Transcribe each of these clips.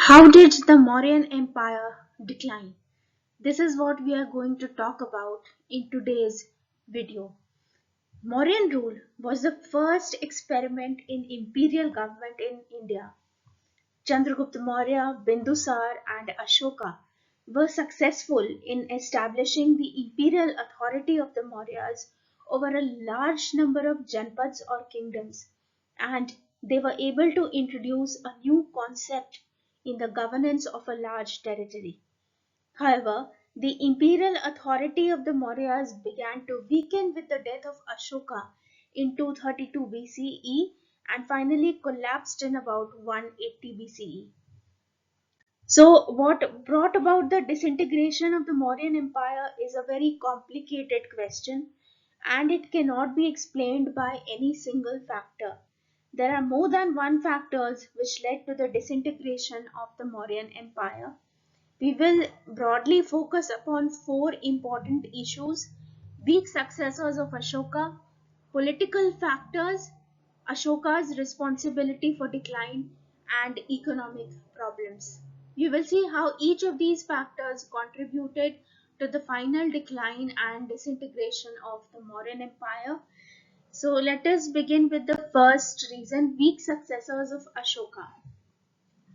How did the Mauryan Empire decline? This is what we are going to talk about in today's video. Mauryan rule was the first experiment in imperial government in India. Chandragupta Maurya, Bindusar, and Ashoka were successful in establishing the imperial authority of the Mauryas over a large number of janpads or kingdoms, and they were able to introduce a new concept in the governance of a large territory. However, the imperial authority of the Mauryas began to weaken with the death of Ashoka in 232 BCE and finally collapsed in about 180 BCE. So, what brought about the disintegration of the Mauryan Empire is a very complicated question and it cannot be explained by any single factor. There are more than one factors which led to the disintegration of the Mauryan Empire. We will broadly focus upon four important issues: weak successors of Ashoka, political factors, Ashoka's responsibility for decline, and economic problems. We will see how each of these factors contributed to the final decline and disintegration of the Mauryan Empire. So let us begin with the first reason: weak successors of Ashoka.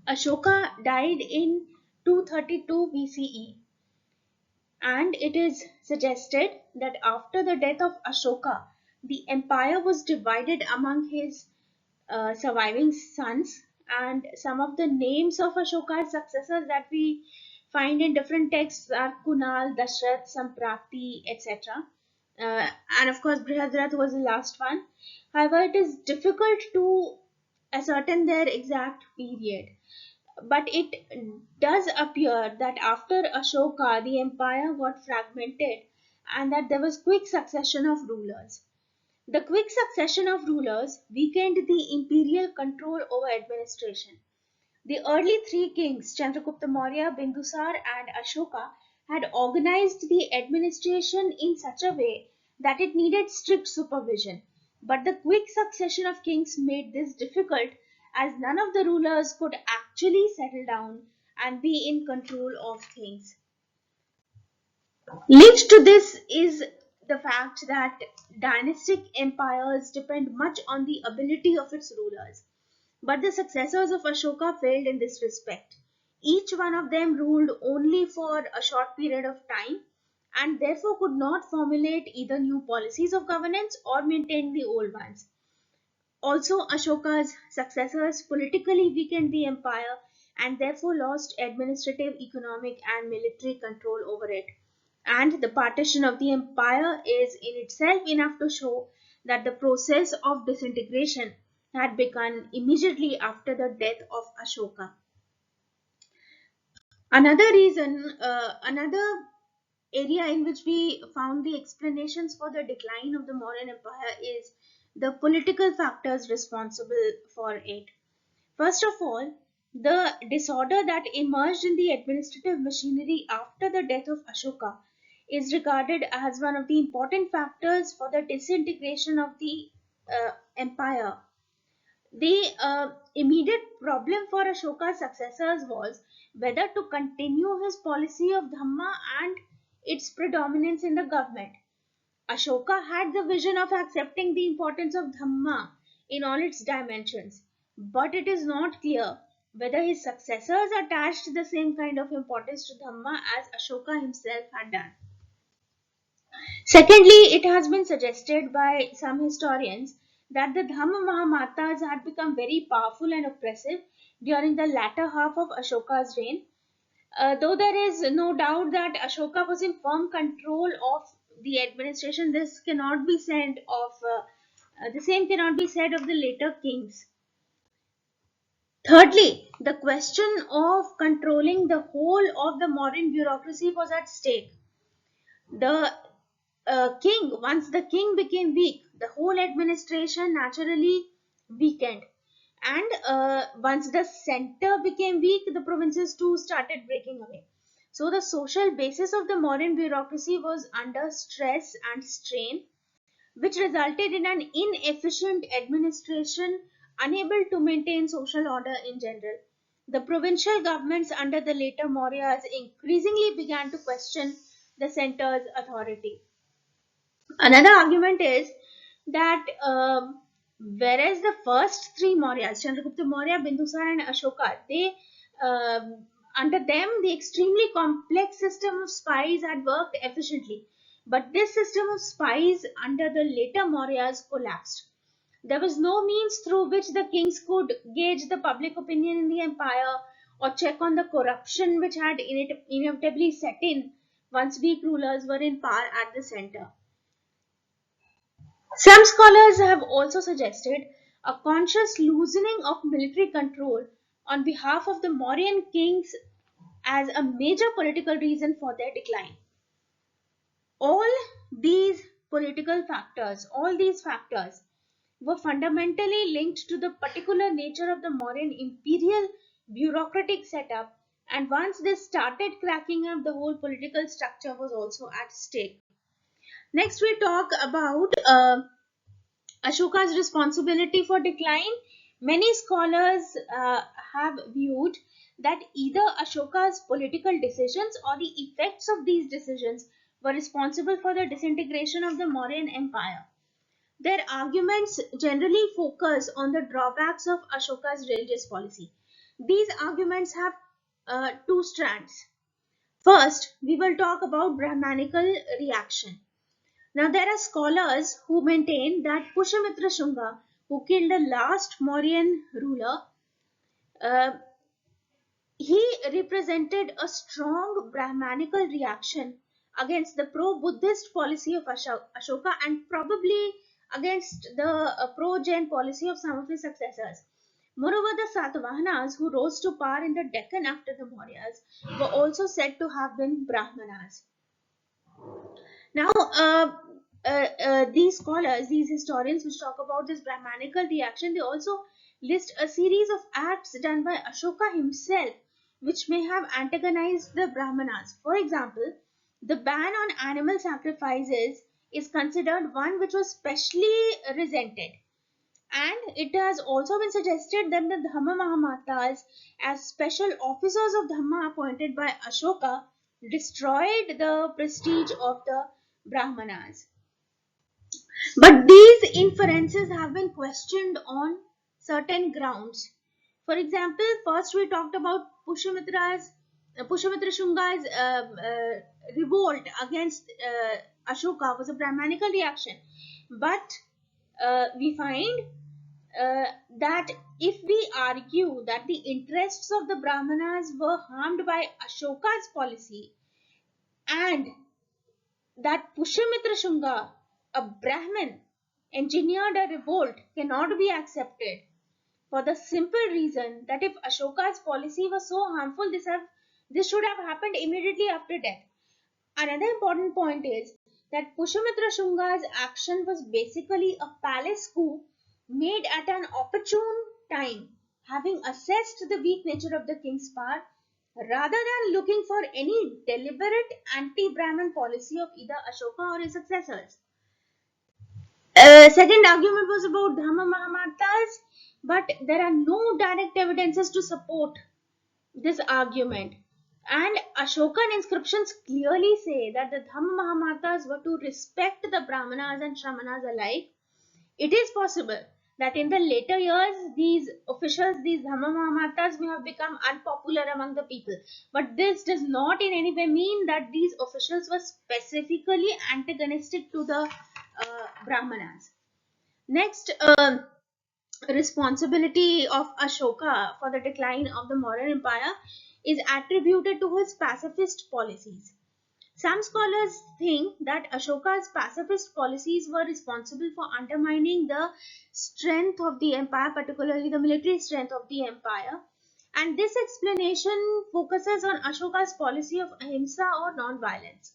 Ashoka died in 232 BCE, and it is suggested that after the death of Ashoka, the empire was divided among his surviving sons, and some of the names of Ashoka's successors that we find in different texts are Kunal, Dashrath, Samprati, etc. And of course, Brihadrath was the last one. However, it is difficult to ascertain their exact period, but it does appear that after Ashoka, the empire got fragmented and that there was quick succession of rulers. The quick succession of rulers weakened the imperial control over administration. The early three kings, Chandragupta Maurya, Bindusar, and Ashoka, had organized the administration in such a way that it needed strict supervision. But the quick succession of kings made this difficult as none of the rulers could actually settle down and be in control of things. Linked to this is the fact that dynastic empires depend much on the ability of its rulers. But the successors of Ashoka failed in this respect. Each one of them ruled only for a short period of time and therefore could not formulate either new policies of governance or maintain the old ones. Also, Ashoka's successors politically weakened the empire and therefore lost administrative, economic, and military control over it. And the partition of the empire is in itself enough to show that the process of disintegration had begun immediately after the death of Ashoka. Another area in which we found the explanations for the decline of the Mauryan Empire is the political factors responsible for it. First of all, the disorder that emerged in the administrative machinery after the death of Ashoka is regarded as one of the important factors for the disintegration of the empire. The immediate problem for Ashoka's successors was whether to continue his policy of Dhamma and its predominance in the government. Ashoka had the vision of accepting the importance of Dhamma in all its dimensions, but it is not clear whether his successors attached the same kind of importance to Dhamma as Ashoka himself had done. Secondly, it has been suggested by some historians that the Dhamma Mahamatas had become very powerful and oppressive during the latter half of Ashoka's reign. Though there is no doubt that Ashoka was in firm control of the administration, this cannot be said of the same cannot be said of the later kings. Thirdly, the question of controlling the whole of the Mauryan bureaucracy was at stake. The once the king became weak, the whole administration naturally weakened. And once the center became weak, the provinces too started breaking away. So the social basis of the Mauryan bureaucracy was under stress and strain, which resulted in an inefficient administration unable to maintain social order in general. The provincial governments under the later Mauryas increasingly began to question the center's authority. Another argument is that whereas the first three Mauryas, Chandragupta Maurya, Bindusar, and Ashoka, they under them the extremely complex system of spies had worked efficiently. But this system of spies under the later Mauryas collapsed. There was no means through which the kings could gauge the public opinion in the empire or check on the corruption which had inevitably set in once weak rulers were in power at the center. Some scholars have also suggested a conscious loosening of military control on behalf of the Mauryan kings as a major political reason for their decline. All these all these factors were fundamentally linked to the particular nature of the Mauryan imperial bureaucratic setup, and once this started cracking up, the whole political structure was also at stake. Next, we talk about Ashoka's responsibility for decline. Many scholars have viewed that either Ashoka's political decisions or the effects of these decisions were responsible for the disintegration of the Mauryan Empire. Their arguments generally focus on the drawbacks of Ashoka's religious policy. These arguments have two strands. First, we will talk about Brahmanical reaction. Now, there are scholars who maintain that Pushyamitra Shunga, who killed the last Mauryan ruler, uh, he represented a strong Brahmanical reaction against the pro-Buddhist policy of Ashoka and probably against the pro-Jain policy of some of his successors. Moreover, the Satavahanas, who rose to power in the Deccan after the Mauryas, were also said to have been Brahmanas. Now, these scholars, these historians which talk about this Brahmanical reaction, they also list a series of acts done by Ashoka himself which may have antagonized the Brahmanas. For example, the ban on animal sacrifices is considered one which was specially resented. And it has also been suggested that the Dhamma Mahamatas, as special officers of Dhamma appointed by Ashoka, destroyed the prestige of the Brahmanas. But these inferences have been questioned on certain grounds. For example, first we talked about Pushyamitra Shunga's revolt against Ashoka was a Brahmanical reaction. But we find that if we argue that the interests of the Brahmanas were harmed by Ashoka's policy and that Pushyamitra Shunga, a Brahmin, engineered a revolt cannot be accepted for the simple reason that if Ashoka's policy was so harmful, this should have happened immediately after death. Another important point is that Pushyamitra Shunga's action was basically a palace coup made at an opportune time, having assessed the weak nature of the king's power rather than looking for any deliberate anti-Brahmin policy of either Ashoka or his successors. Second argument was about Dhamma Mahamatas, but there are no direct evidences to support this argument. And Ashokan inscriptions clearly say that the Dhamma Mahamatas were to respect the Brahmanas and Shramanas alike. It is possible that in the later years, these officials, these Dhamma Mahamatas may have become unpopular among the people. But this does not in any way mean that these officials were specifically antagonistic to the Brahmanas. Next, responsibility of Ashoka for the decline of the Mauryan Empire is attributed to his pacifist policies. Some scholars think that Ashoka's pacifist policies were responsible for undermining the strength of the empire, particularly the military strength of the empire. And this explanation focuses on Ashoka's policy of ahimsa or non-violence.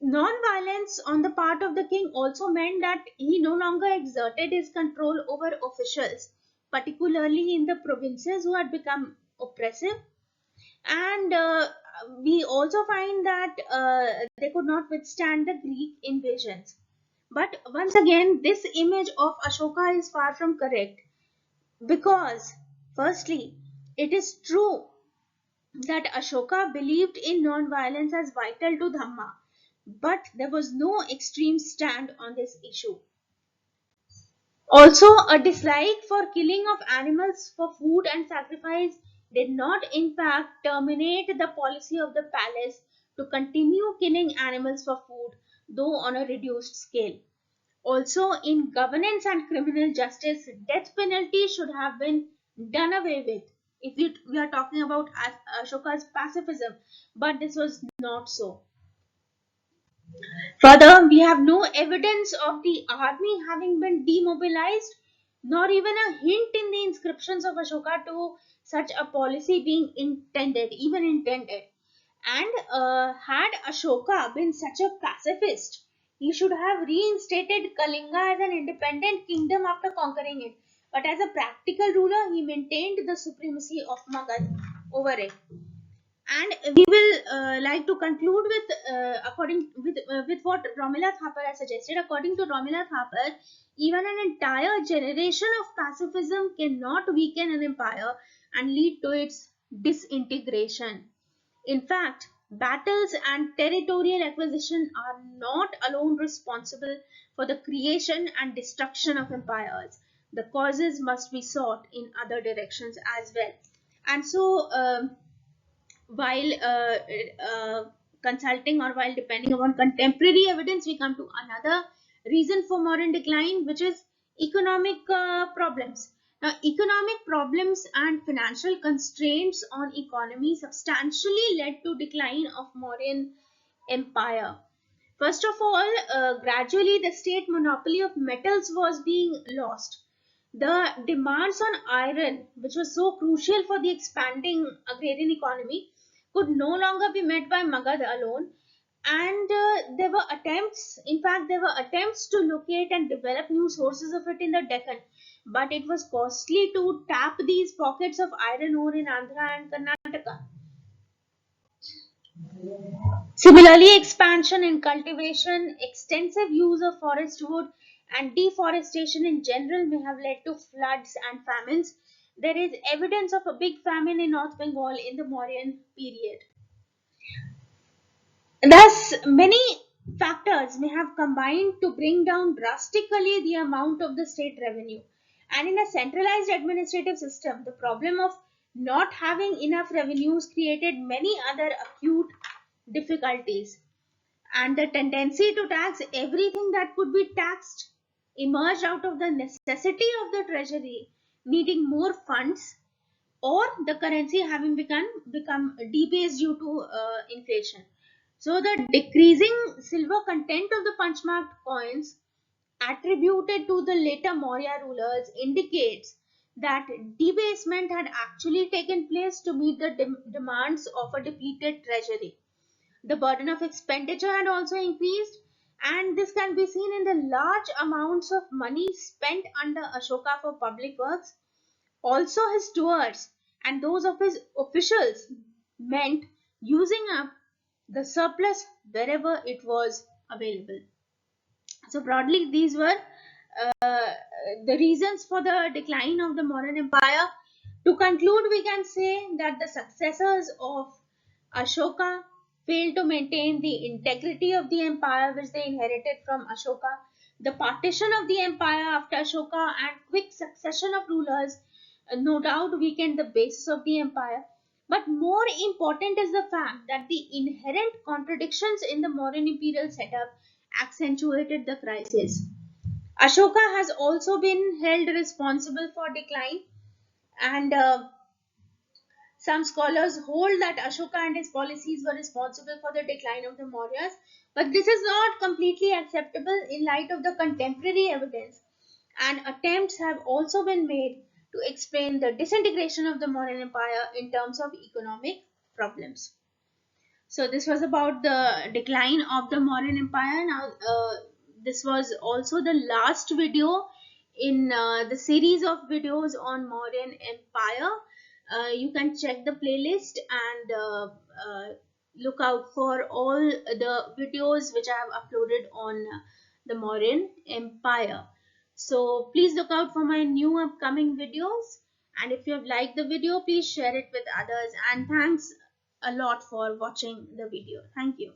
Non-violence on the part of the king also meant that he no longer exerted his control over officials, particularly in the provinces who had become oppressive. And we also find that they could not withstand the Greek invasions. But once again, this image of Ashoka is far from correct because, firstly, It is true that Ashoka believed in non-violence as vital to Dhamma, but there was no extreme stand on this issue. Also, a dislike for killing of animals for food and sacrifice did not, in fact, terminate the policy of the palace to continue killing animals for food, though on a reduced scale. Also, in governance and criminal justice, death penalty should have been done away with. If we are talking about Ashoka's pacifism, but this was not so. Further, we have no evidence of the army having been demobilized, nor even a hint in the inscriptions of Ashoka to such a policy being intended, even intended. And had Ashoka been such a pacifist, he should have reinstated Kalinga as an independent kingdom after conquering it. But as a practical ruler, he maintained the supremacy of Magad over it. And we will like to conclude with according with what Romila Thapar has suggested. According to Romila Thapar, even an entire generation of pacifism cannot weaken an empire and lead to its disintegration. In fact, battles and territorial acquisition are not alone responsible for the creation and destruction of empires. The causes must be sought in other directions as well. And so, while consulting or while depending upon contemporary evidence, we come to another reason for modern decline, which is economic problems. Now, economic problems and financial constraints on economy substantially led to decline of Mauryan empire. First of all, gradually the state monopoly of metals was being lost. The demands on iron, which was so crucial for the expanding agrarian economy, could no longer be met by Magad alone. And there were attempts, in fact, there were attempts to locate and develop new sources of it in the Deccan. But it was costly to tap these pockets of iron ore in Andhra and Karnataka. Similarly, expansion in cultivation, extensive use of forest wood, and deforestation in general may have led to floods and famines. There is evidence of a big famine in North Bengal in the Mauryan period. Thus, many factors may have combined to bring down drastically the amount of the state revenue. And in a centralized administrative system, the problem of not having enough revenues created many other acute difficulties. And the tendency to tax everything that could be taxed emerged out of the necessity of the treasury needing more funds, or the currency having become debased due to inflation. So the decreasing silver content of the punchmarked coins attributed to the later Maurya rulers indicates that debasement had actually taken place to meet the demands of a depleted treasury. The burden of expenditure had also increased, and this can be seen in the large amounts of money spent under Ashoka for public works. Also, his stewards and those of his officials meant using up the surplus wherever it was available. So, broadly, these were the reasons for the decline of the Mauryan Empire. To conclude, we can say that the successors of Ashoka failed to maintain the integrity of the empire which they inherited from Ashoka. The partition of the empire after Ashoka and quick succession of rulers no doubt weakened the basis of the empire. But more important is the fact that the inherent contradictions in the Mauryan imperial setup accentuated the crisis. Ashoka has also been held responsible for decline, and some scholars hold that Ashoka and his policies were responsible for the decline of the Mauryas, but this is not completely acceptable in light of the contemporary evidence, and attempts have also been made to explain the disintegration of the Mauryan Empire in terms of economic problems. So this was about the decline of the Mauryan Empire. Now, this was also the last video in the series of videos on Mauryan Empire. You can check the playlist and look out for all the videos which I have uploaded on the Mauryan Empire. So please look out for my new upcoming videos. And if you have liked the video, please share it with others. And thanks a lot for watching the video. Thank you.